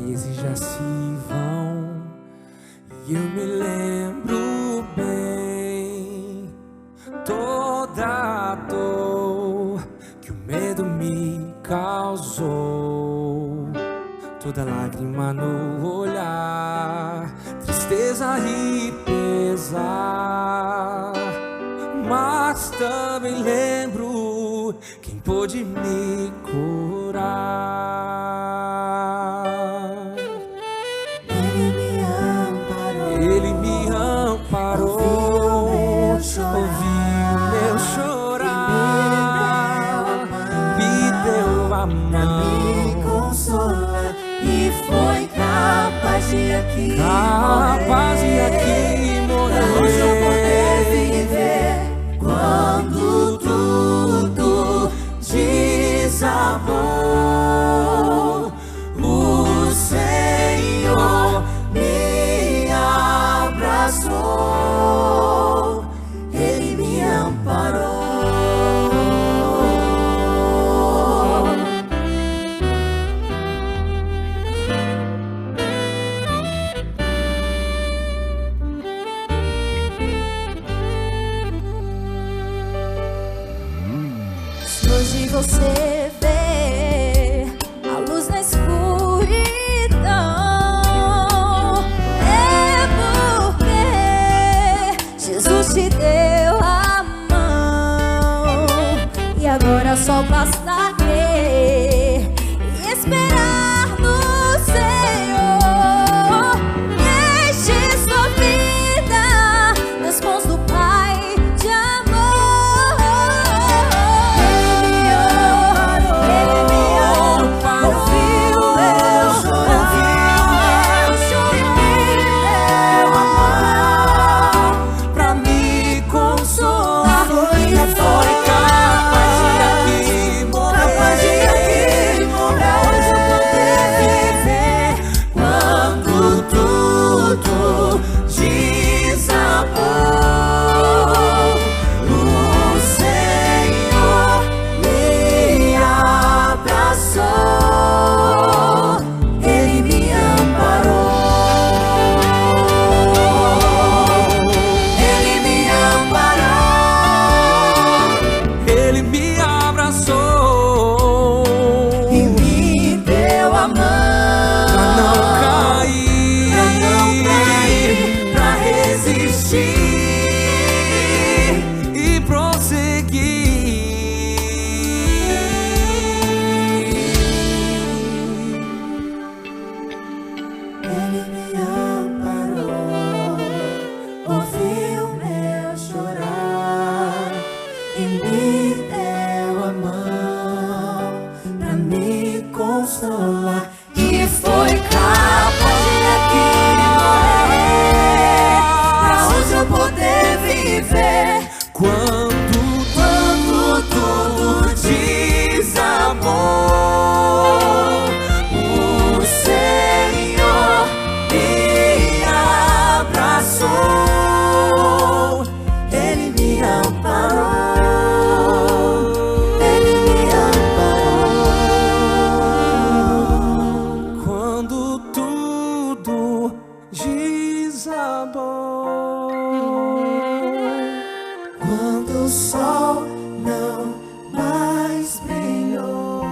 meses já se vão e eu me lembro bem toda a dor que o medo me causou, toda lágrima no olhar, tristeza e pesar. Mas também lembro quem pôde me curar. Ele me amparou, ouviu meu chorar, me deu a mão, me consola e foi capaz de aqui morrer. Hoje eu poder viver quando tudo desabou. O Senhor me abraçou, Ele me amparou. Se hoje você vê a luz na escuridão, é porque Jesus te deu a mão. E agora só basta crer e esperar no Senhor. Deixe sua vida nas mãos do Pai de amor. Ele me amparou, ouviu meu chorar, me deu a mão Pra me consolar, foi capaz de aqui morrer. Hoje eu poder viver quando tudo desabou. O Senhor me abraçou, Ele me amparou. Ele me amparou Ele me abraçou e me deu a mão pra não cair, pra resistir e prosseguir. Ele me amparou, ouviu meu chorar e me deu a mão pra me consolar e foi capaz de aqui morrer pra hoje eu poder viver Quando tudo desabou. O Senhor me abraçou, Ele me amparou, Ele me amparou. quando tudo desabou, Quando o sol não mais brilhou,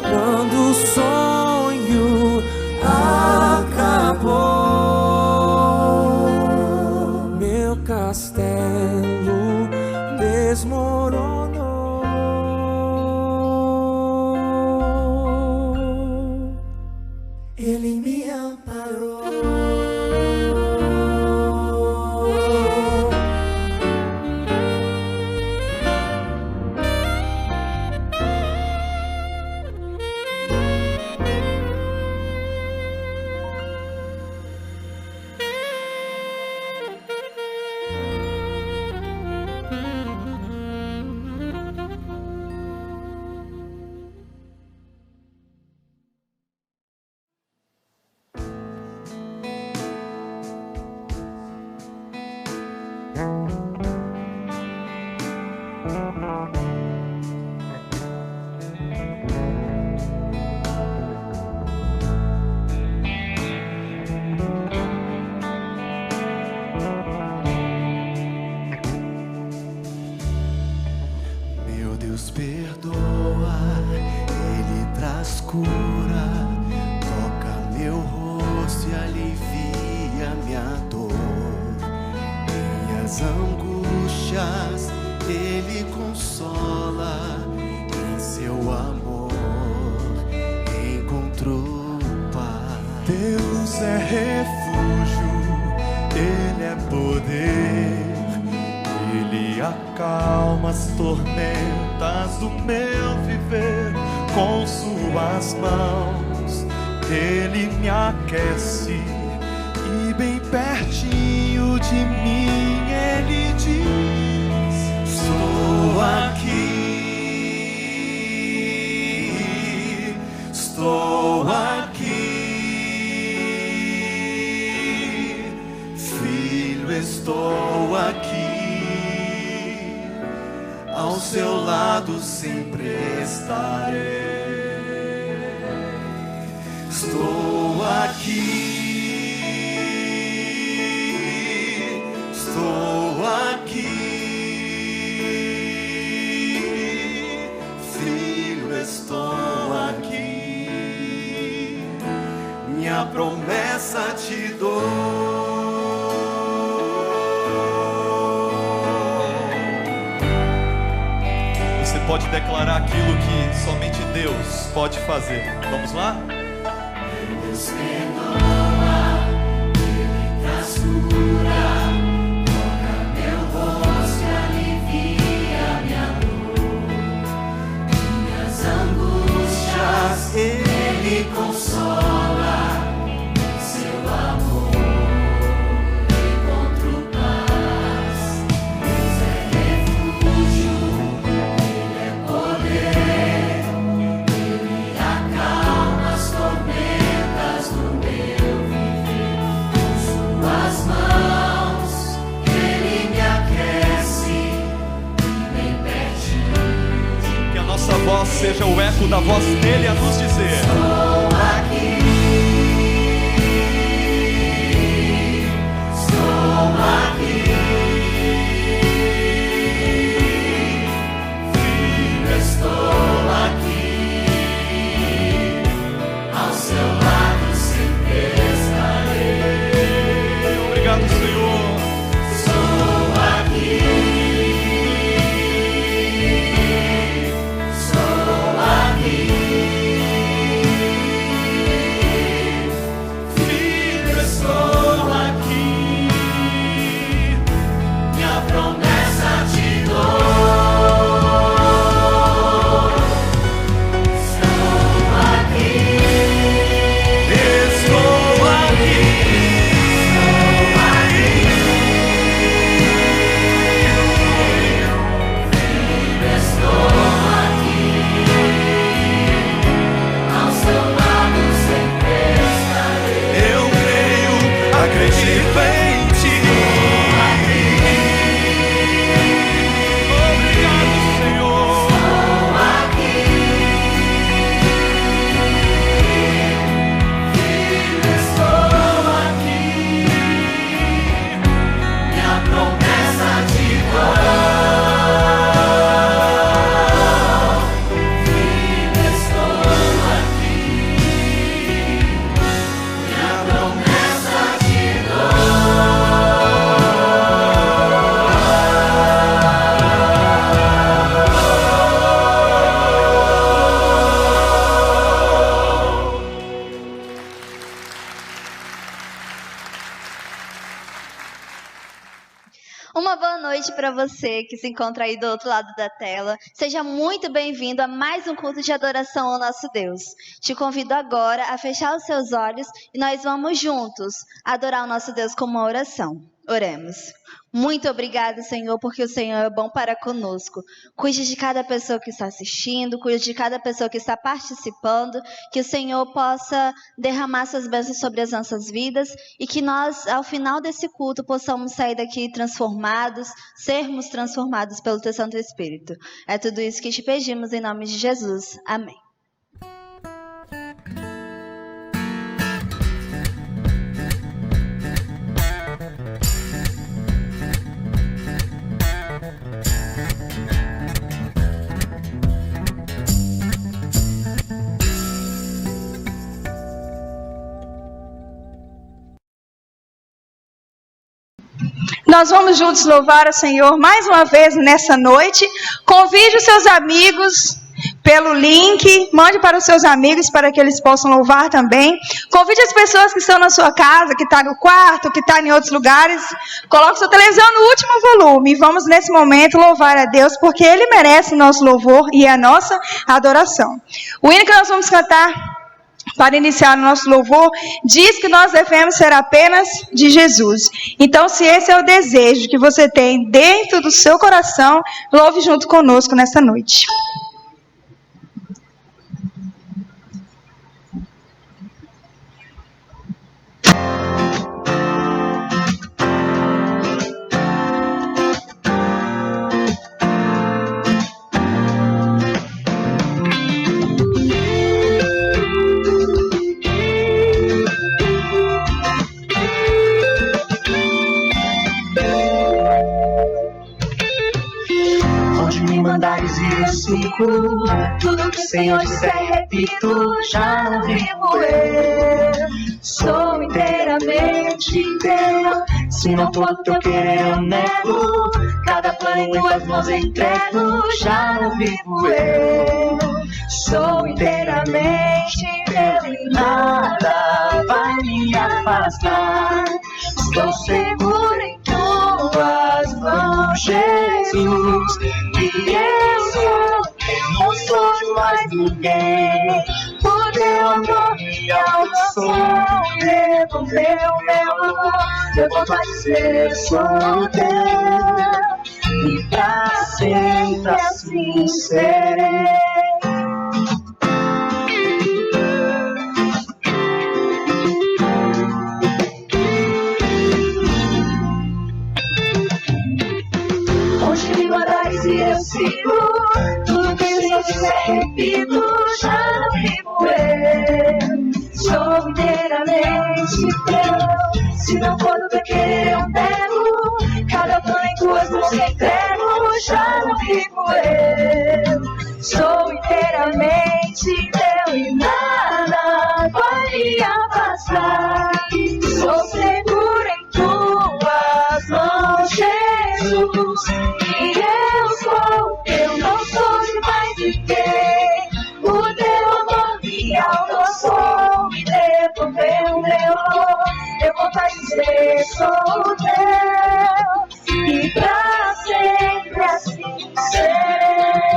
quando o sonho acabou, meu castelo desmoronou. Ele me amparou. cura, toca meu rosto e alivia minha dor. Minhas angústias Ele consola, em seu amor encontrou paz. Deus é refúgio, Ele é poder, Ele acalma as tormentas do meu viver. Com suas mãos Ele me aquece, e bem pertinho de mim Ele diz: estou aqui, estou aqui, filho, estou aqui, ao seu lado sempre estarei. Estou aqui, estou aqui, filho, estou aqui, minha promessa te dou. Você pode declarar aquilo que somente Deus pode fazer. Vamos lá? Deus perdoa, Ele traz cura, toca meu rosto e alivia minha dor. Minhas angústias Ele consola, em seu amor encontro paz. Deus é refúgio, Ele é poder, Ele acalma as tormentas do meu viver. Com suas mãos Ele me aquece, bem pertinho. Que a nossa voz seja o eco da voz dele a nos dizer: estou aqui, estou aqui, filho, estou aqui, ao seu lado sempre estarei. Obrigado, Senhor. Estou aqui, estou aqui, filho, estou aqui, minha promessa te dou. Estou aqui, estou aqui, estou aqui, ao seu lado sempre estarei. Eu creio, acredito em ti. Obrigado, Senhor. Estou aqui, filho, estou aqui, minha promessa te dou. Filho, estou aqui, minha promessa te Uma boa noite para você que se encontra aí do outro lado da tela. Seja muito bem-vindo a mais um culto de adoração ao nosso Deus. Te convido agora a fechar os seus olhos e nós vamos juntos adorar o nosso Deus com uma oração. Oremos. Muito obrigada, Senhor, porque o Senhor é bom para conosco. Cuide de cada pessoa que está assistindo, cuide de cada pessoa que está participando, que o Senhor possa derramar suas bênçãos sobre as nossas vidas e que nós, ao final desse culto, possamos sair daqui transformados, sermos transformados pelo Teu Santo Espírito. É tudo isso que te pedimos em nome de Jesus. Amém. Nós vamos juntos louvar o Senhor mais uma vez nessa noite. Convide os seus amigos pelo link, mande para os seus amigos para que eles possam louvar também. Convide as pessoas que estão na sua casa, que estão no quarto, que estão em outros lugares. Coloque sua televisão no último volume e vamos nesse momento louvar a Deus, porque Ele merece o nosso louvor e a nossa adoração. O hino que nós vamos cantar para iniciar o nosso louvor diz que nós devemos ser apenas de Jesus. Então, se esse é o desejo que você tem dentro do seu coração, louve junto conosco nessa noite. Mandares e eu sigo, tudo que o Senhor disser repito, já não vivo eu, sou inteiramente teu, se não for teu querer eu nego, cada plano em tuas mãos entrego, já não vivo eu, sou inteiramente teu e nada vai me afastar, estou seguro em tuas mãos, Jesus. Eu não sou de mais ninguém, por teu amor me alcançou, devolveu meu amor, eu volto a dizer sou teu, e pra sempre assim serei. Onde me mandares e eu sigo, tudo que o Senhor disser repito, já não vivo eu, sou inteiramente teu, se não for do teu querer eu nego, cada plano em tuas mãos entrego, já não vivo eu, sou inteiramente teu e nada vai me afastar, sou seguro em tuas mãos, Jesus. Eu não sou de mais ninguém, o teu amor me alcançou, me devolveu meu amor, eu volto a dizer sou teu, e pra sempre assim serei.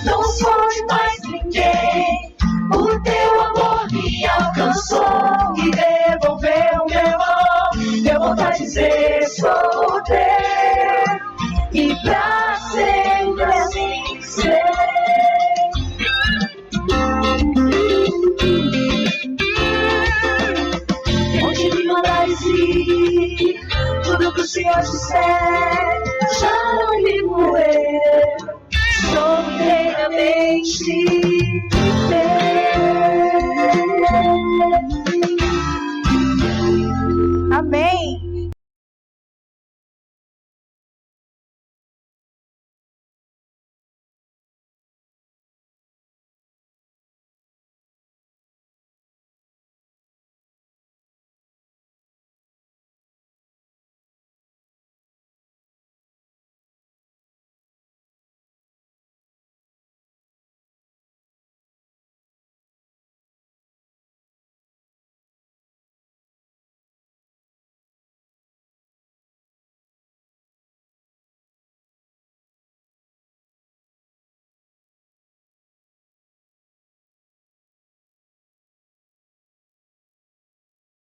Não sou de mais ninguém, o teu amor me alcançou, me devolveu meu amor, eu volto a dizer sou teu, e pra sempre assim serei. Onde me mandares ir, tudo que o Senhor disser, já não vivo eu, sou inteiramente teu. Amém.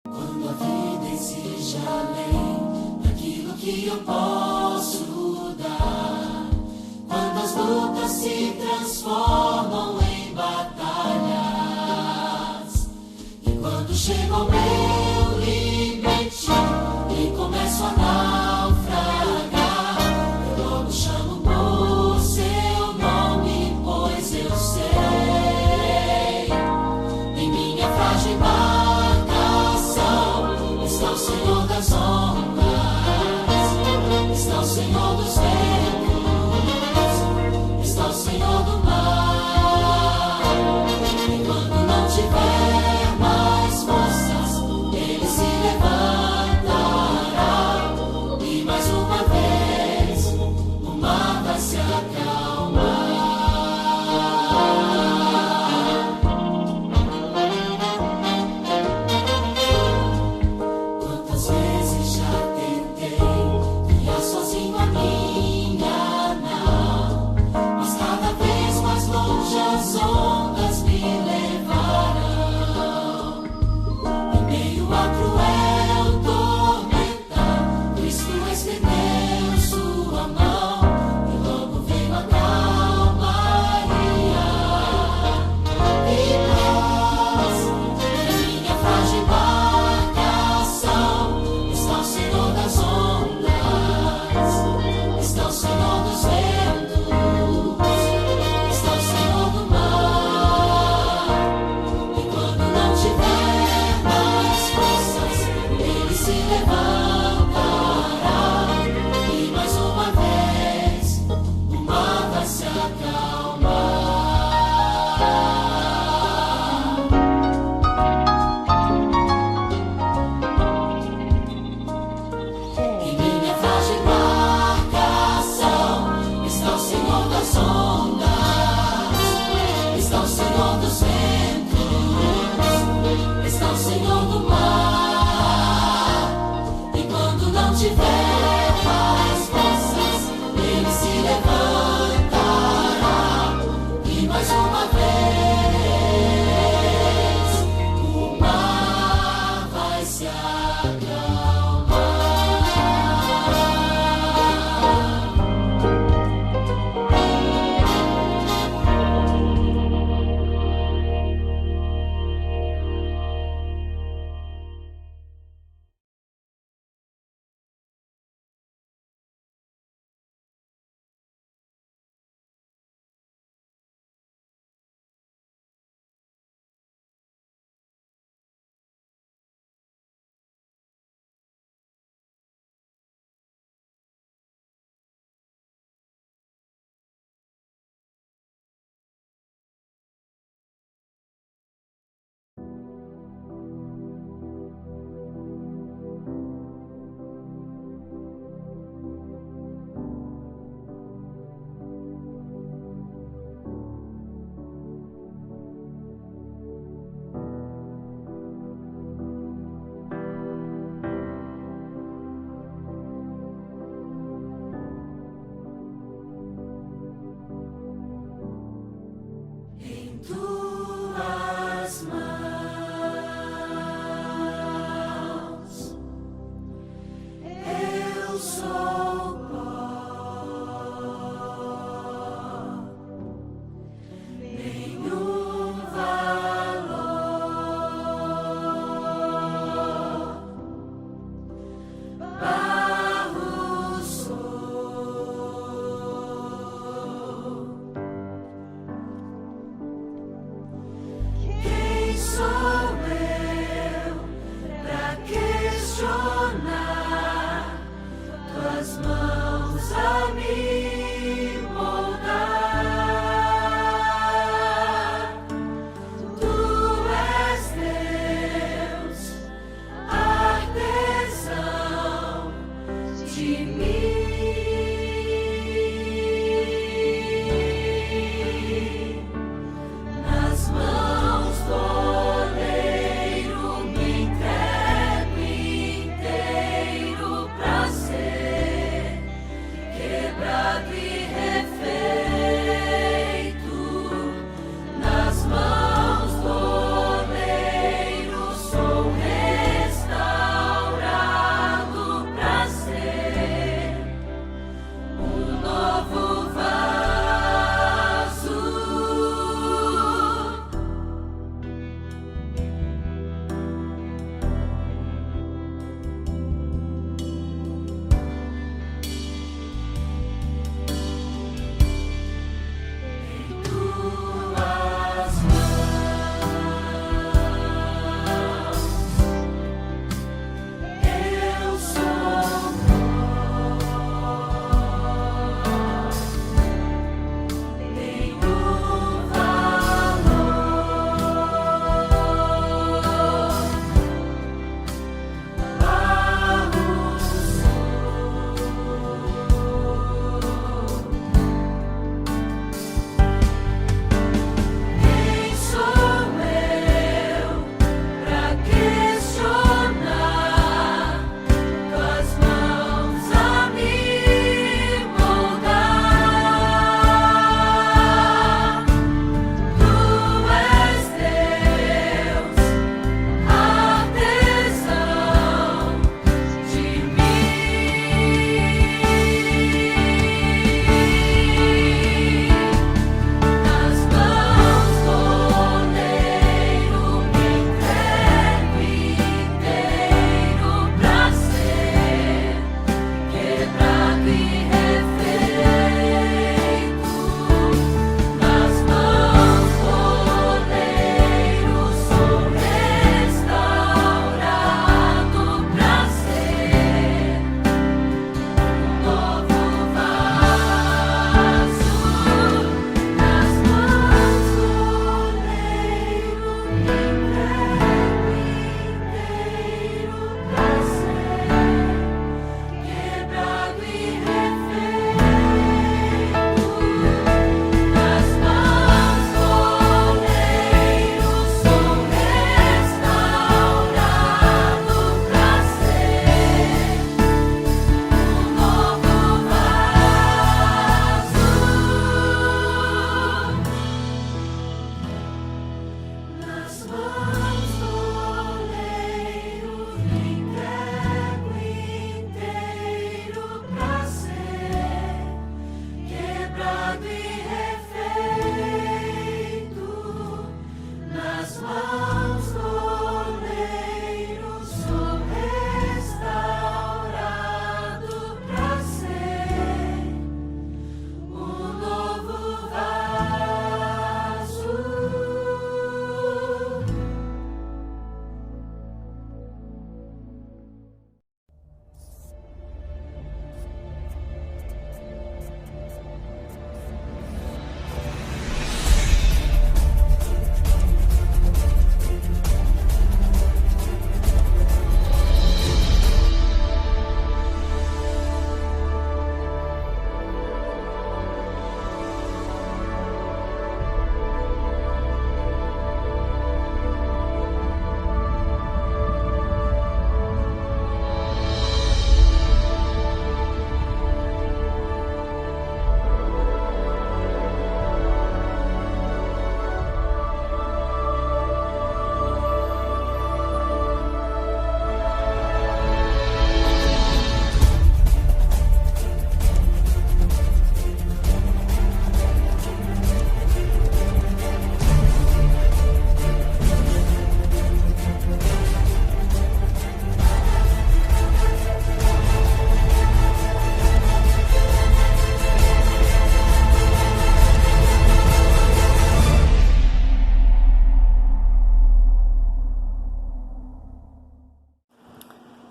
Quando a vida exige além daquilo que eu posso dar, quando as lutas se transformam em batalhas, e quando chega o meu limite e começo a naufragar, eu logo chamo por seu nome, pois eu sei, em minha frágil está o Senhor das ondas, está o Senhor dos ventos, está o Senhor do mar. E quando não tiver mais forças, Ele se levantará, e mais uma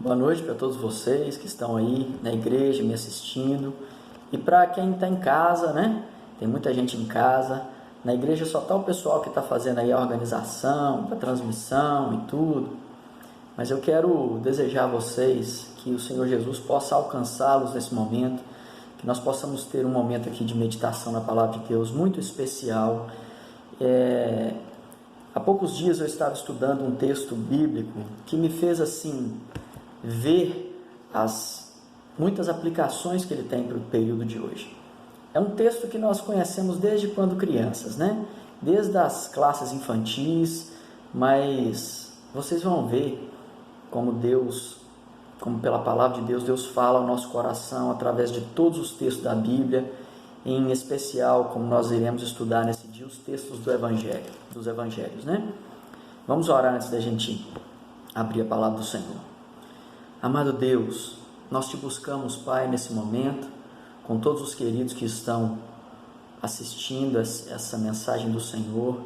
Boa noite para todos vocês que estão aí na igreja me assistindo. E para quem está em casa, né? Tem muita gente em casa. Na igreja só está o pessoal que está fazendo aí a organização, a transmissão e tudo. Mas eu quero desejar a vocês que o Senhor Jesus possa alcançá-los nesse momento, que nós possamos ter um momento aqui de meditação na Palavra de Deus muito especial. Há poucos dias eu estava estudando um texto bíblico que me fez assim ver muitas aplicações que ele tem para o período de hoje. É um texto que nós conhecemos desde quando crianças, né? Desde as classes infantis, mas vocês vão ver como pela palavra de Deus, Deus fala ao nosso coração através de todos os textos da Bíblia, em especial, como nós iremos estudar nesse dia, os textos dos evangelhos, né? Vamos orar antes da gente abrir a palavra do Senhor. Amado Deus, nós te buscamos, Pai, nesse momento, com todos os queridos que estão assistindo essa mensagem do Senhor.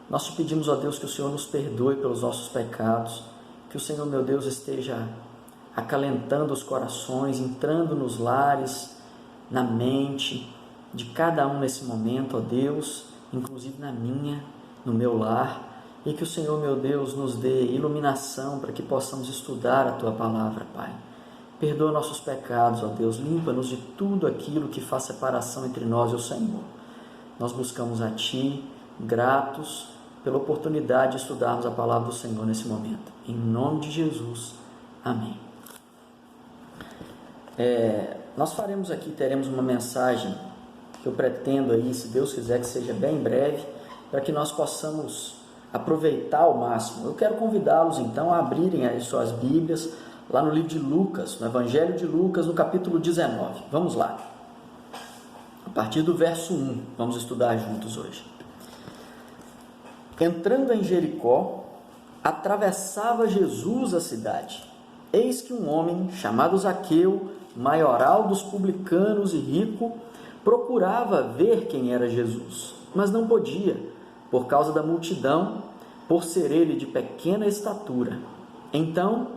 Nós te pedimos, ó Deus, que o Senhor nos perdoe pelos nossos pecados, que o Senhor, meu Deus, esteja acalentando os corações, entrando nos lares, na mente de cada um nesse momento, ó Deus, inclusive no meu lar, e que o Senhor, meu Deus, nos dê iluminação para que possamos estudar a Tua Palavra, Pai. Perdoa nossos pecados, ó Deus, limpa-nos de tudo aquilo que faz separação entre nós e o Senhor. Nós buscamos a Ti, gratos pela oportunidade de estudarmos a Palavra do Senhor nesse momento. Em nome de Jesus, amém. Nós teremos uma mensagem que eu pretendo aí, se Deus quiser, que seja bem breve, para que nós possamos aproveitar ao máximo. Eu quero convidá-los então a abrirem as suas Bíblias lá no livro de Lucas, no Evangelho de Lucas, no capítulo 19. Vamos lá. A partir do verso 1, vamos estudar juntos hoje. Entrando em Jericó, atravessava Jesus a cidade. Eis que um homem chamado Zaqueu, maioral dos publicanos e rico, procurava ver quem era Jesus, mas não podia, por causa da multidão, por ser ele de pequena estatura. Então,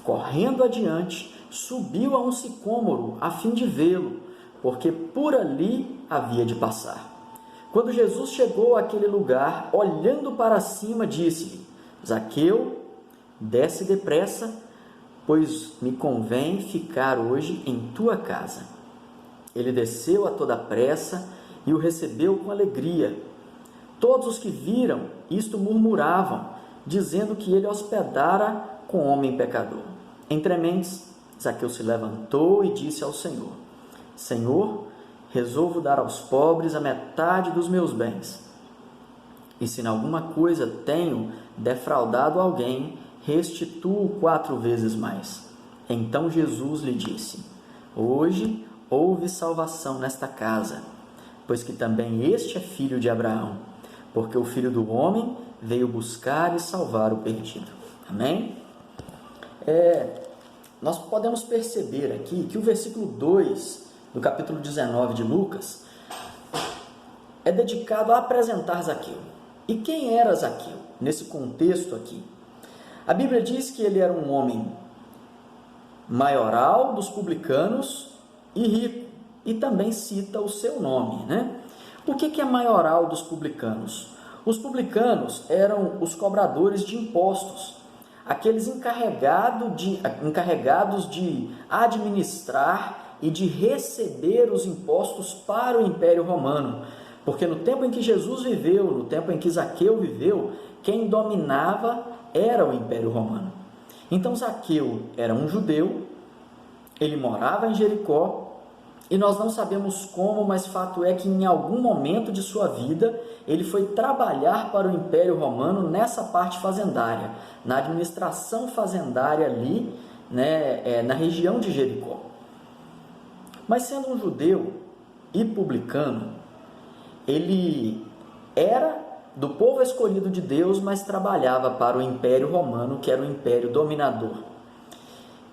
correndo adiante, subiu a um sicômoro, a fim de vê-lo, porque por ali havia de passar. Quando Jesus chegou àquele lugar, olhando para cima, disse-lhe: Zaqueu, desce depressa, pois me convém ficar hoje em tua casa. Ele desceu a toda pressa e o recebeu com alegria. Todos os que viram isto murmuravam, dizendo que ele hospedara com homem pecador. Entrementes, Zaqueu se levantou e disse ao Senhor: Senhor, resolvo dar aos pobres a metade dos meus bens. E se em alguma coisa tenho defraudado alguém, restituo 4 vezes mais. Então Jesus lhe disse: Hoje houve salvação nesta casa, pois que também este é filho de Abraão, porque o Filho do Homem veio buscar e salvar o perdido. Amém? Nós podemos perceber aqui que o versículo 2 do capítulo 19 de Lucas é dedicado a apresentar Zaqueu. E quem era Zaqueu nesse contexto aqui? A Bíblia diz que ele era um homem maioral dos publicanos e rico, e também cita o seu nome, né? O que é maioral dos publicanos? Os publicanos eram os cobradores de impostos, aqueles encarregados de administrar e de receber os impostos para o Império Romano, porque no tempo em que Jesus viveu, no tempo em que Zaqueu viveu, quem dominava era o Império Romano. Então Zaqueu era um judeu, ele morava em Jericó, e nós não sabemos como, mas fato é que em algum momento de sua vida ele foi trabalhar para o Império Romano nessa parte fazendária, na administração fazendária ali, né, na região de Jericó. Mas sendo um judeu e publicano, ele era do povo escolhido de Deus, mas trabalhava para o Império Romano, que era o império dominador.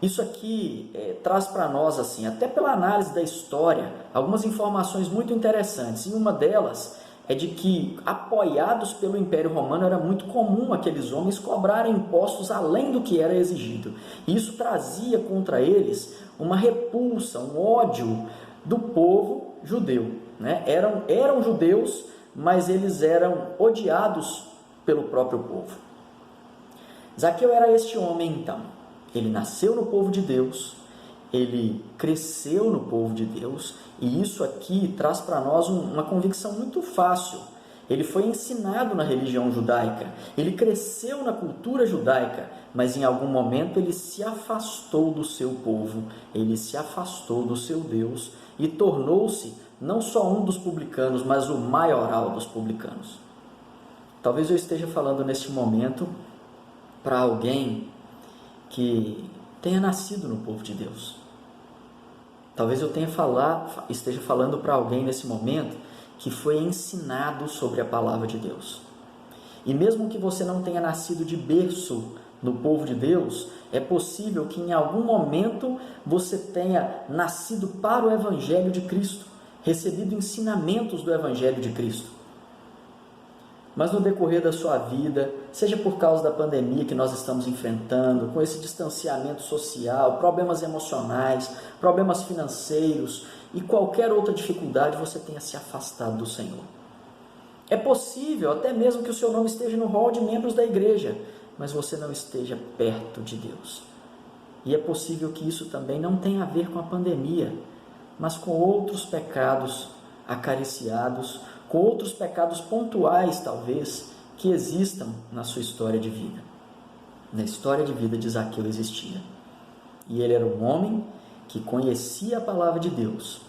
Isso aqui traz para nós, assim, até pela análise da história, algumas informações muito interessantes. E uma delas é de que, apoiados pelo Império Romano, era muito comum aqueles homens cobrarem impostos além do que era exigido. E isso trazia contra eles uma repulsa, um ódio do povo judeu, né? Eram judeus, mas eles eram odiados pelo próprio povo. Zaqueu era este homem, então. Ele nasceu no povo de Deus, ele cresceu no povo de Deus, e isso aqui traz para nós uma convicção muito fácil. Ele foi ensinado na religião judaica, ele cresceu na cultura judaica, mas em algum momento ele se afastou do seu povo, ele se afastou do seu Deus e tornou-se não só um dos publicanos, mas o maioral dos publicanos. Talvez eu esteja falando neste momento para alguém que tenha nascido no povo de Deus. Talvez eu esteja falando para alguém nesse momento que foi ensinado sobre a palavra de Deus. E mesmo que você não tenha nascido de berço no povo de Deus, é possível que em algum momento você tenha nascido para o Evangelho de Cristo, recebido ensinamentos do Evangelho de Cristo. Mas no decorrer da sua vida, seja por causa da pandemia que nós estamos enfrentando, com esse distanciamento social, problemas emocionais, problemas financeiros e qualquer outra dificuldade, você tenha se afastado do Senhor. É possível até mesmo que o seu nome esteja no rol de membros da igreja, mas você não esteja perto de Deus. E é possível que isso também não tenha a ver com a pandemia, mas com outros pecados acariciados, com outros pecados pontuais, talvez, que existam na sua história de vida. Na história de vida de Zaqueu existia. E ele era um homem que conhecia a palavra de Deus,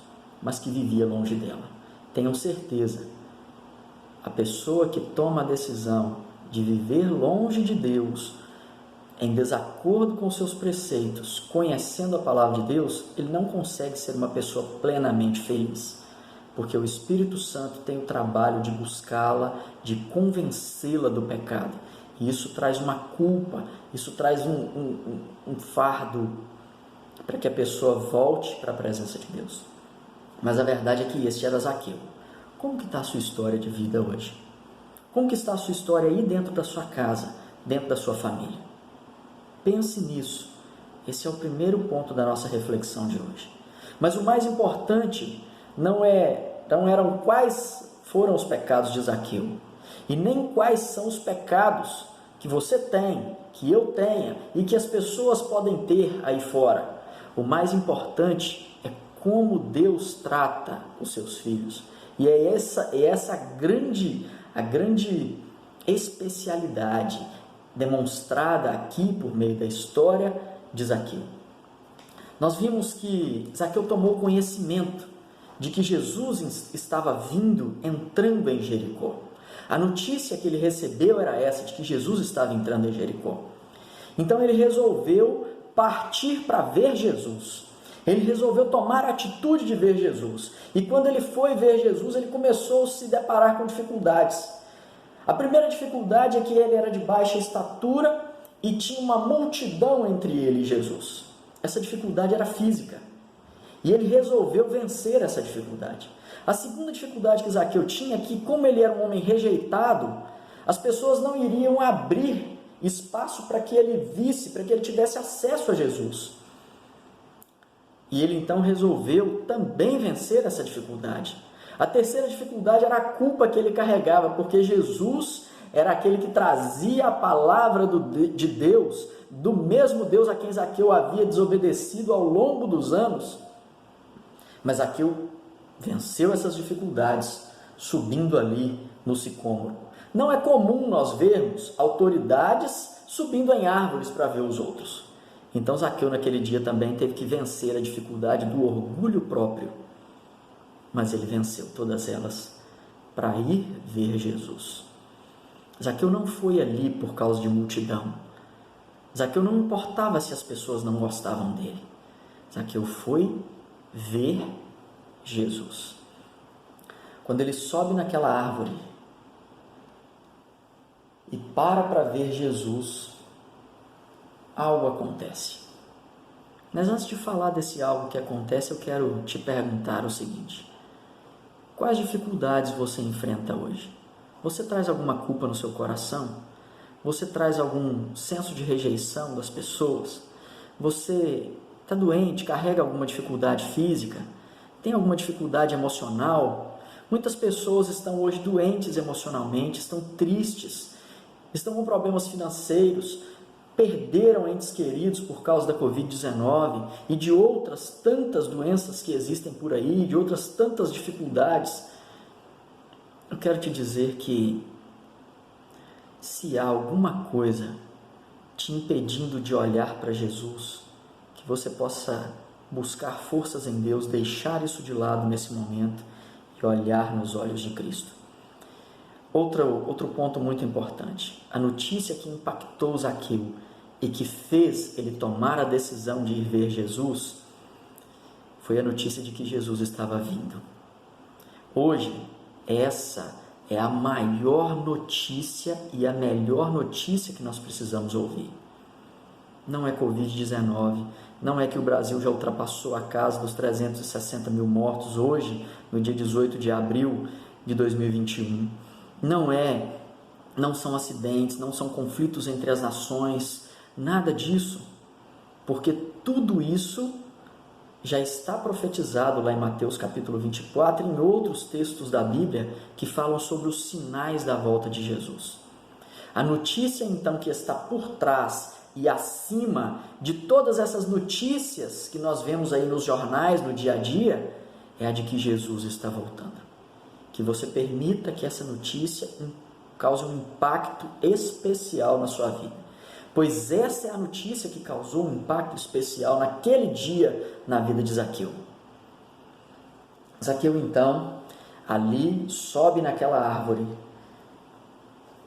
mas que vivia longe dela. Tenham certeza, a pessoa que toma a decisão de viver longe de Deus, em desacordo com seus preceitos, conhecendo a palavra de Deus, ele não consegue ser uma pessoa plenamente feliz. Porque o Espírito Santo tem o trabalho de buscá-la, de convencê-la do pecado. E isso traz uma culpa, isso traz um fardo para que a pessoa volte para a presença de Deus. Mas a verdade é que este era Zaqueu. Como que está a sua história de vida hoje? Como que está a sua história aí dentro da sua casa, dentro da sua família? Pense nisso. Esse é o primeiro ponto da nossa reflexão de hoje. Mas o mais importante não eram quais foram os pecados de Zaqueu, e nem quais são os pecados que você tem, que eu tenha, e que as pessoas podem ter aí fora. O mais importante é como Deus trata os seus filhos. E é essa a grande especialidade demonstrada aqui por meio da história de Zaqueu. Nós vimos que Zaqueu tomou conhecimento de que Jesus estava entrando em Jericó. A notícia que ele recebeu era essa, de que Jesus estava entrando em Jericó. Então ele resolveu partir para ver Jesus. Ele resolveu tomar a atitude de ver Jesus. E quando ele foi ver Jesus, ele começou a se deparar com dificuldades. A primeira dificuldade é que ele era de baixa estatura e tinha uma multidão entre ele e Jesus. Essa dificuldade era física. E ele resolveu vencer essa dificuldade. A segunda dificuldade que Zaqueu tinha é que, como ele era um homem rejeitado, as pessoas não iriam abrir espaço para que ele visse, para que ele tivesse acesso a Jesus. E ele então resolveu também vencer essa dificuldade. A terceira dificuldade era a culpa que ele carregava, porque Jesus era aquele que trazia a palavra de Deus, do mesmo Deus a quem Zaqueu havia desobedecido ao longo dos anos. Mas Zaqueu venceu essas dificuldades subindo ali no sicômoro. Não é comum nós vermos autoridades subindo em árvores para ver os outros. Então Zaqueu naquele dia também teve que vencer a dificuldade do orgulho próprio. Mas ele venceu todas elas para ir ver Jesus. Zaqueu não foi ali por causa de multidão. Zaqueu não importava se as pessoas não gostavam dele. Zaqueu foi ver Jesus. Quando ele sobe naquela árvore e para ver Jesus, algo acontece. Mas antes de falar desse algo que acontece, eu quero te perguntar o seguinte: Quais dificuldades você enfrenta hoje? Você traz alguma culpa no seu coração? Você traz algum senso de rejeição das pessoas? Você está doente, carrega alguma dificuldade física? Tem alguma dificuldade emocional? Muitas pessoas estão hoje doentes emocionalmente, estão tristes, estão com problemas financeiros, perderam entes queridos por causa da Covid-19 e de outras tantas doenças que existem por aí, de outras tantas dificuldades. Eu quero te dizer que se há alguma coisa te impedindo de olhar para Jesus, que você possa buscar forças em Deus, deixar isso de lado nesse momento e olhar nos olhos de Cristo. Outro ponto muito importante, a notícia que impactou Zaqueu e que fez ele tomar a decisão de ir ver Jesus, foi a notícia de que Jesus estava vindo. Hoje, essa é a maior notícia e a melhor notícia que nós precisamos ouvir. Não é Covid-19, não é que o Brasil já ultrapassou a casa dos 360 mil mortos hoje, no dia 18 de abril de 2021. Não são acidentes, não são conflitos entre as nações, nada disso, porque tudo isso já está profetizado lá em Mateus capítulo 24 e em outros textos da Bíblia que falam sobre os sinais da volta de Jesus. A notícia então que está por trás e acima de todas essas notícias que nós vemos aí nos jornais no dia a dia é a de que Jesus está voltando. Que você permita que essa notícia cause um impacto especial na sua vida, pois essa é a notícia que causou um impacto especial naquele dia na vida de Zaqueu. Zaqueu então ali sobe naquela árvore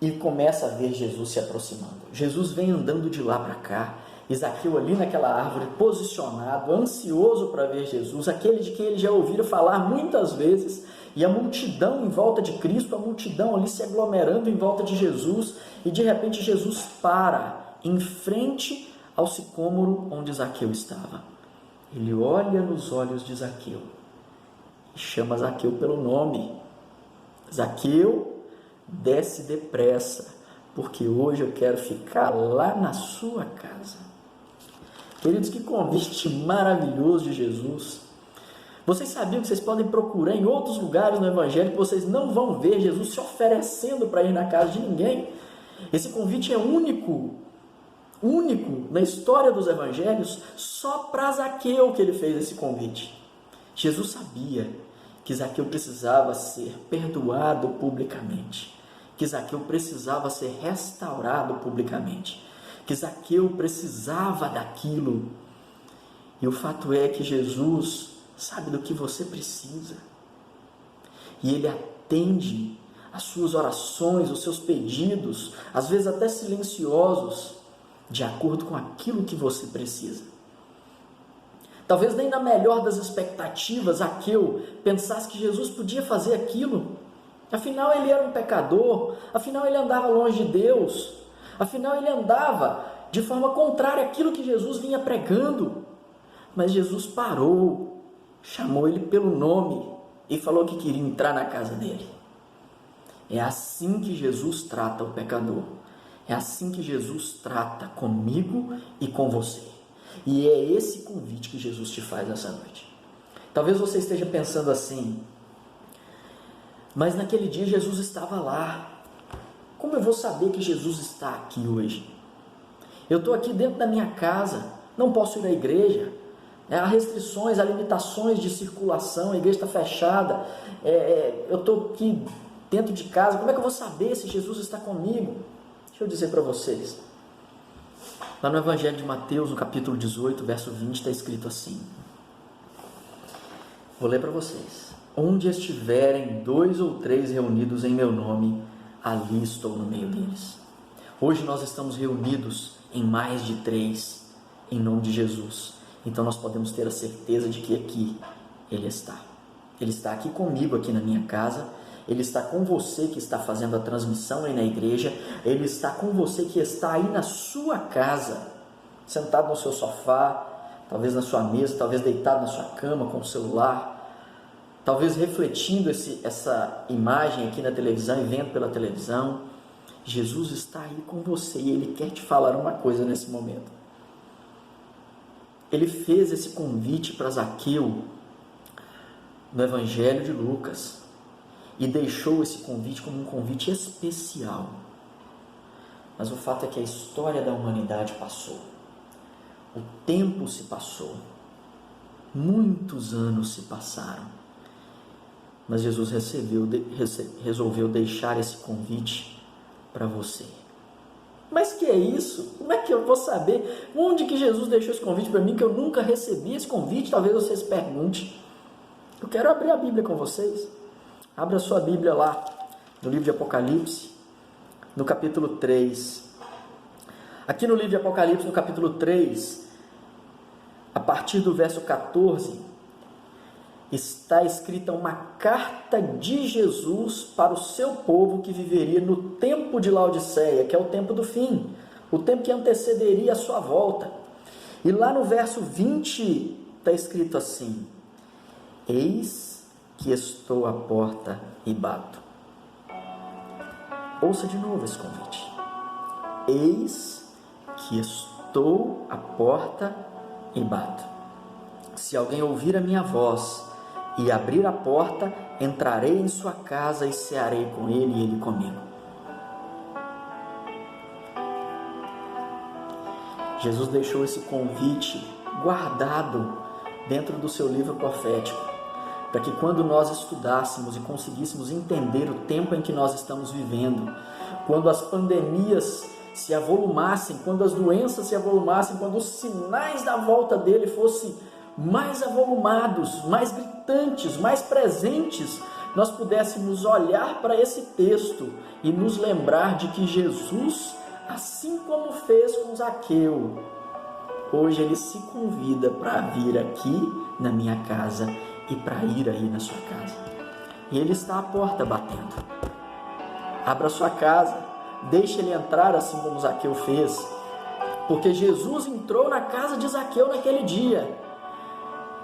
e começa a ver Jesus se aproximando. Jesus vem andando de lá para cá, e Zaqueu ali naquela árvore, posicionado, ansioso para ver Jesus, aquele de quem ele já ouvira falar muitas vezes, e a multidão em volta de Cristo, a multidão ali se aglomerando em volta de Jesus, e de repente Jesus para em frente ao sicômoro onde Zaqueu estava. Ele olha nos olhos de Zaqueu e chama Zaqueu pelo nome. Zaqueu, desce depressa, porque hoje eu quero ficar lá na sua casa. Queridos, que convite maravilhoso de Jesus. Vocês sabiam que vocês podem procurar em outros lugares no Evangelho que vocês não vão ver Jesus se oferecendo para ir na casa de ninguém? Esse convite é único na história dos Evangelhos, só para Zaqueu que ele fez esse convite. Jesus sabia que Zaqueu precisava ser perdoado publicamente, que Zaqueu precisava ser restaurado publicamente, que Zaqueu precisava daquilo. E o fato é que Jesus sabe do que você precisa, e Ele atende as suas orações, os seus pedidos, às vezes até silenciosos, de acordo com aquilo que você precisa. Talvez nem na melhor das expectativas Zaqueu pensasse que Jesus podia fazer aquilo. Afinal ele era um pecador, afinal ele andava longe de Deus, afinal ele andava de forma contrária àquilo que Jesus vinha pregando. Mas Jesus parou, chamou ele pelo nome e falou que queria entrar na casa dele. É assim que Jesus trata o pecador. É assim que Jesus trata comigo e com você. E é esse convite que Jesus te faz nessa noite. Talvez você esteja pensando assim: mas naquele dia Jesus estava lá. Como eu vou saber que Jesus está aqui hoje? Eu estou aqui dentro da minha casa, não posso ir à igreja. Há restrições, há limitações de circulação, a igreja está fechada. Eu estou aqui dentro de casa, como é que eu vou saber se Jesus está comigo? Deixa eu dizer para vocês. Lá no Evangelho de Mateus, no capítulo 18, verso 20, está escrito assim. Vou ler para vocês. Onde estiverem 2 ou 3 reunidos em meu nome, ali estou no meio deles. Hoje nós estamos reunidos em mais de 3, em nome de Jesus. Então nós podemos ter a certeza de que aqui Ele está. Ele está aqui comigo, aqui na minha casa. Ele está com você que está fazendo a transmissão aí na igreja. Ele está com você que está aí na sua casa, sentado no seu sofá, talvez na sua mesa, talvez deitado na sua cama com o celular. talvez refletindo essa imagem aqui na televisão e vendo pela televisão. Jesus está aí com você e Ele quer te falar uma coisa nesse momento. Ele fez esse convite para Zaqueu no Evangelho de Lucas e deixou esse convite como um convite especial. Mas o fato é que a história da humanidade passou. O tempo se passou. Muitos anos se passaram. Mas Jesus resolveu deixar esse convite para você. Mas que é isso? Como é que eu vou saber onde que Jesus deixou esse convite para mim, que eu nunca recebi esse convite? Talvez você se pergunte. Eu quero abrir a Bíblia com vocês. Abra a sua Bíblia lá, no livro de Apocalipse, no capítulo 3. Aqui no livro de Apocalipse, no capítulo 3, a partir do verso 14, está escrita uma carta de Jesus para o seu povo que viveria no tempo de Laodiceia, que é o tempo do fim, o tempo que antecederia a sua volta. E lá no verso 20 está escrito assim: eis que estou à porta e bato. Ouça de novo esse convite. Eis que estou à porta e bato. Se alguém ouvir a minha voz e abrir a porta, entrarei em sua casa e cearei com ele e ele comigo. Jesus deixou esse convite guardado dentro do seu livro profético, para que quando nós estudássemos e conseguíssemos entender o tempo em que nós estamos vivendo, quando as pandemias se avolumassem, quando as doenças se avolumassem, quando os sinais da volta dele fossem mais avolumados, mais gritantes, mais presentes, nós pudéssemos olhar para esse texto e nos lembrar de que Jesus, assim como fez com Zaqueu, hoje ele se convida para vir aqui na minha casa e para ir aí na sua casa. E ele está à porta batendo. Abra sua casa, deixe ele entrar assim como Zaqueu fez, porque Jesus entrou na casa de Zaqueu naquele dia,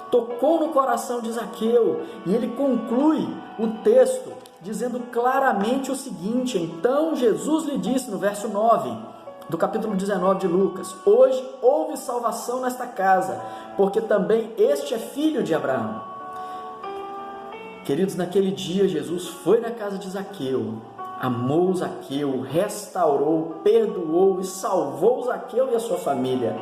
tocou no coração de Zaqueu, e ele conclui o texto dizendo claramente o seguinte: então Jesus lhe disse no verso 9 do capítulo 19 de Lucas: hoje houve salvação nesta casa, porque também este é filho de Abraão. Queridos, naquele dia Jesus foi na casa de Zaqueu, amou Zaqueu, restaurou, perdoou e salvou Zaqueu e a sua família.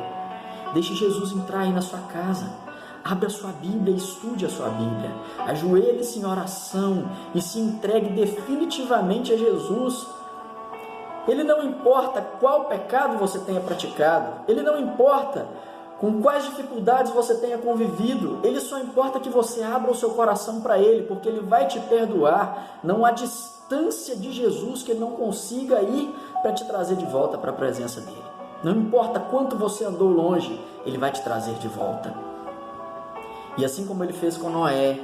Deixe Jesus entrar aí na sua casa. Abra a sua Bíblia e estude a sua Bíblia. Ajoelhe-se em oração e se entregue definitivamente a Jesus. Ele não importa qual pecado você tenha praticado, ele não importa com quais dificuldades você tenha convivido, ele só importa que você abra o seu coração para ele, porque ele vai te perdoar. Não há distância de Jesus que ele não consiga ir para te trazer de volta para a presença dele. Não importa quanto você andou longe, ele vai te trazer de volta. E assim como ele fez com Noé,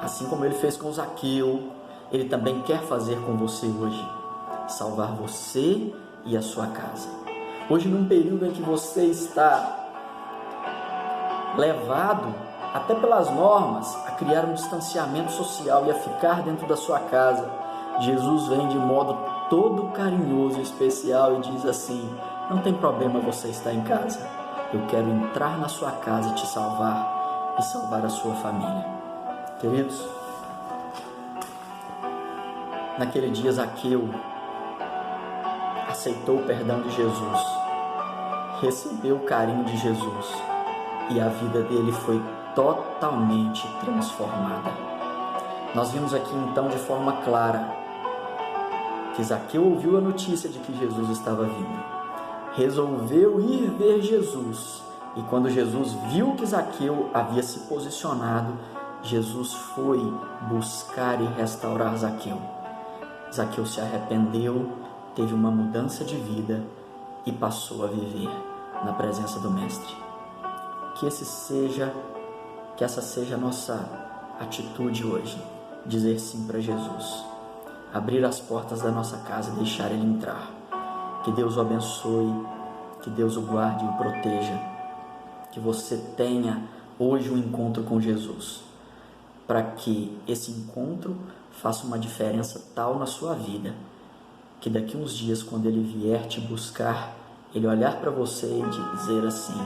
assim como ele fez com Zaqueu, ele também quer fazer com você hoje, salvar você e a sua casa. Hoje, num período em que você está levado, até pelas normas, a criar um distanciamento social e a ficar dentro da sua casa, Jesus vem de modo todo carinhoso e especial e diz assim: não tem problema você estar em casa, eu quero entrar na sua casa e te salvar e salvar a sua família. Queridos, naquele dia Zaqueu aceitou o perdão de Jesus, recebeu o carinho de Jesus e a vida dele foi totalmente transformada. Nós vimos aqui então de forma clara que Zaqueu ouviu a notícia de que Jesus estava vindo, resolveu ir ver Jesus, e quando Jesus viu que Zaqueu havia se posicionado, Jesus foi buscar e restaurar Zaqueu. Zaqueu se arrependeu, teve uma mudança de vida e passou a viver na presença do Mestre. Que essa seja a nossa atitude hoje, dizer sim para Jesus, abrir as portas da nossa casa e deixar Ele entrar. Que Deus o abençoe, que Deus o guarde e o proteja, que você tenha hoje um encontro com Jesus. para que esse encontro faça uma diferença tal na sua vida, que daqui uns dias, quando ele vier te buscar, ele olhar para você e dizer assim: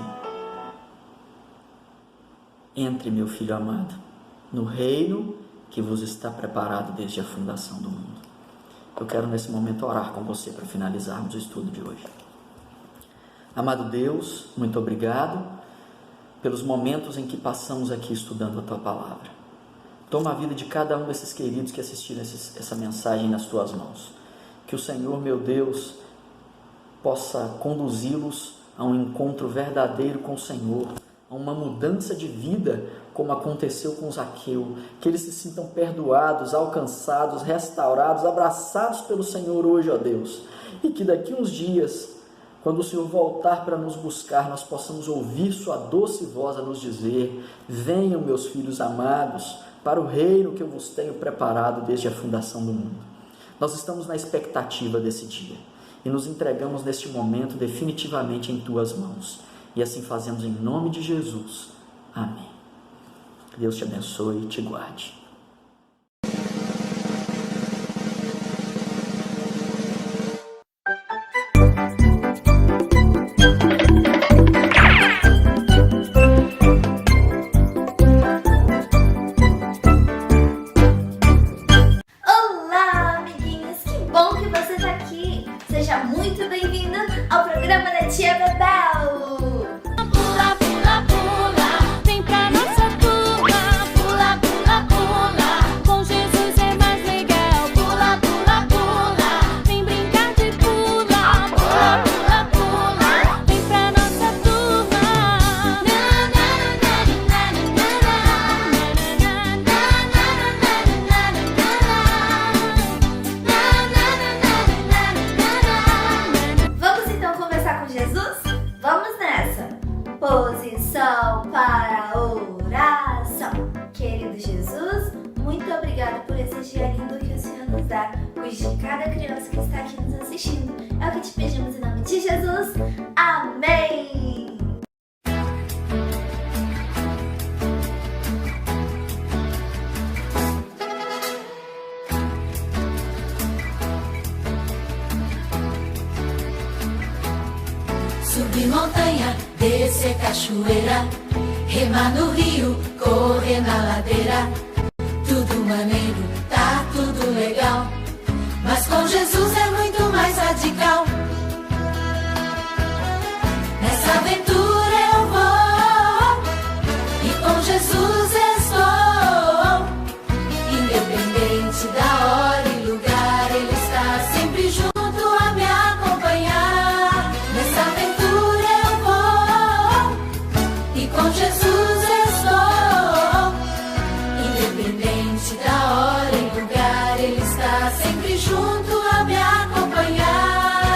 entre, meu filho amado, no reino que vos está preparado desde a fundação do mundo. Eu quero nesse momento orar com você para finalizarmos o estudo de hoje. Amado Deus, muito obrigado pelos momentos em que passamos aqui estudando a Tua Palavra. Toma a vida de cada um desses queridos que assistiram essa mensagem nas Tuas mãos. Que o Senhor, meu Deus, possa conduzi-los a um encontro verdadeiro com o Senhor, a uma mudança de vida, como aconteceu com Zaqueu, que eles se sintam perdoados, alcançados, restaurados, abraçados pelo Senhor hoje, ó Deus, e que daqui uns dias, quando o Senhor voltar para nos buscar, nós possamos ouvir sua doce voz a nos dizer: venham, meus filhos amados, para o reino que eu vos tenho preparado desde a fundação do mundo. Nós estamos na expectativa desse dia e nos entregamos neste momento definitivamente em Tuas mãos. E assim fazemos em nome de Jesus. Amém. Que Deus te abençoe e te guarde. Olá, amiguinhos! Que bom que você está aqui! Seja muito bem-vindo ao programa da Tia Bebel! Pula, pula, pula, vem pra nossa turma. Pula, pula, pula, com Jesus é mais legal. Pula, pula, pula, vem brincar de pula. Pula, pula, pula, vem pra nossa turma. Vamos então conversar com Jesus? Vamos nessa! Posição para oração. Querido Jesus, muito obrigada por esse dia lindo que o Senhor nos dá. Cuide de cada criança que está aqui nos assistindo. É o que te pedimos em nome de Jesus. Amém! Subir montanha, descer cachoeira, remar no rio, correr na ladeira. Tudo maneiro, tá tudo legal, mas com Jesus é muito mais radical. Nessa aventura eu vou, e com Jesus estou. Independente da hora e lugar, Ele está sempre junto a me acompanhar. Nessa aventura eu vou, e com Jesus estou. Independente da hora e lugar, Ele está sempre junto a me acompanhar.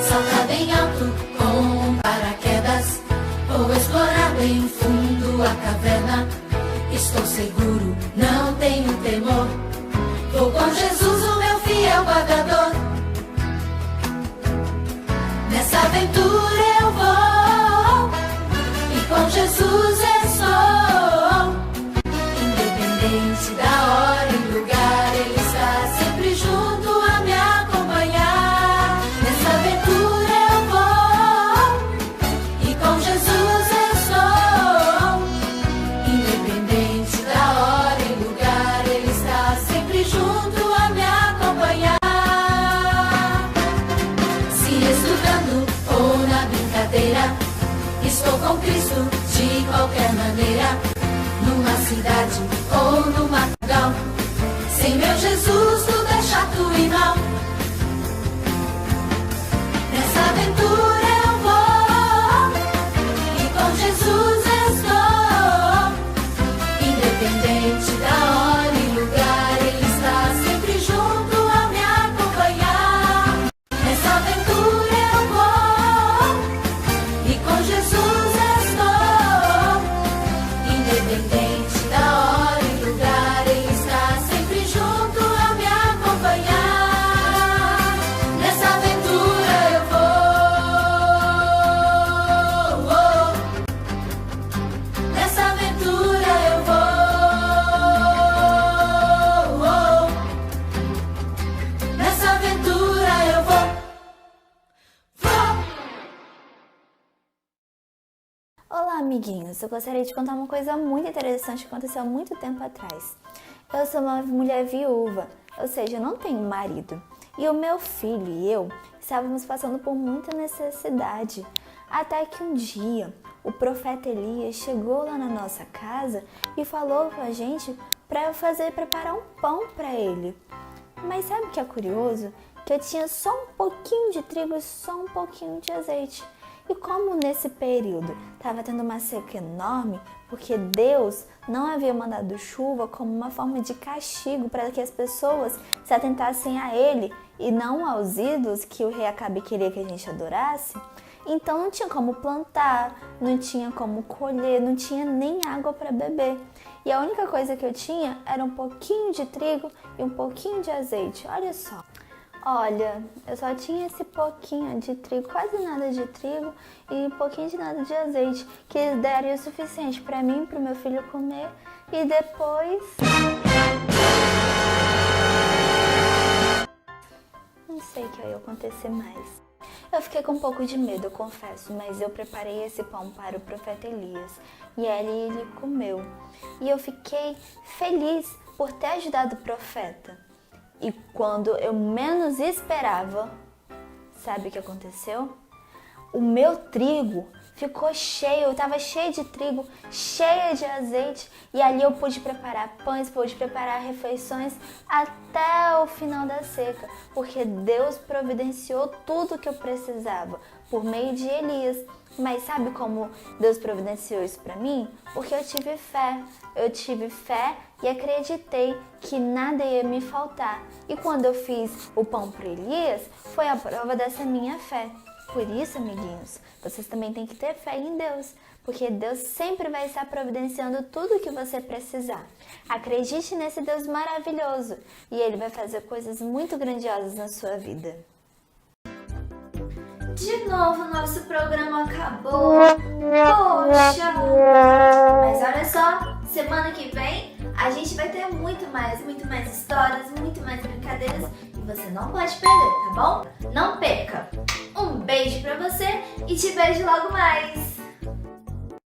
Saltar bem alto com um paraquedas, ou explorar bem fundo a caverna. Estou seguro, não tenho temor. Vou com Jesus, o meu fiel guardador. Nessa aventura eu vou, e com Jesus estou. Independente da hora e lugar, Ele está sempre junto a me acompanhar. Nessa aventura eu vou, e com Jesus estou. Independente da hora e lugar, Ele está sempre junto a me acompanhar. Se estudando ou na brincadeira, estou com Cristo de qualquer maneira. Numa cidade ou no matagal, sem meu Jesus tudo é chato e mal. Nessa aventura eu vou, e com Jesus estou. Independente da hora e lugar, Ele está sempre junto a me acompanhar. Nessa aventura eu vou, e com Jesus estou. Independente da hora e lugar, Ele está sempre junto a Olá, amiguinhos. Eu gostaria de contar uma coisa muito interessante que aconteceu há muito tempo atrás. Eu sou uma mulher viúva, ou seja, eu não tenho marido. E o meu filho e eu estávamos passando por muita necessidade. Até que um dia o profeta Elias chegou lá na nossa casa e falou com a gente para preparar um pão para ele. Mas sabe o que é curioso? Que eu tinha só um pouquinho de trigo e só um pouquinho de azeite. E como nesse período estava tendo uma seca enorme, porque Deus não havia mandado chuva como uma forma de castigo para que as pessoas se atentassem a Ele e não aos ídolos que o rei Acabe queria que a gente adorasse, então não tinha como plantar, não tinha como colher, não tinha nem água para beber. E a única coisa que eu tinha era um pouquinho de trigo e um pouquinho de azeite. Olha só. Olha, eu só tinha esse pouquinho de trigo, quase nada de trigo e um pouquinho de nada de azeite, que daria o suficiente para mim e para o meu filho comer. E depois... não sei o que ia acontecer mais. Eu fiquei com um pouco de medo, eu confesso, mas eu preparei esse pão para o profeta Elias e ele comeu. E eu fiquei feliz por ter ajudado o profeta. E quando eu menos esperava, sabe o que aconteceu? O meu trigo ficou cheio, eu estava cheia de trigo, cheia de azeite, e ali eu pude preparar pães, pude preparar refeições até o final da seca, porque Deus providenciou tudo que eu precisava por meio de Elias. Mas sabe como Deus providenciou isso para mim? Porque eu tive fé e acreditei que nada ia me faltar. E quando eu fiz o pão para Elias, foi a prova dessa minha fé. Por isso, amiguinhos, vocês também têm que ter fé em Deus, porque Deus sempre vai estar providenciando tudo o que você precisar. Acredite nesse Deus maravilhoso e Ele vai fazer coisas muito grandiosas na sua vida. De novo, nosso programa acabou. Poxa! Mas olha só, semana que vem a gente vai ter muito mais histórias, muito mais brincadeiras e você não pode perder, tá bom? Não perca! Um beijo pra você e te vejo logo mais!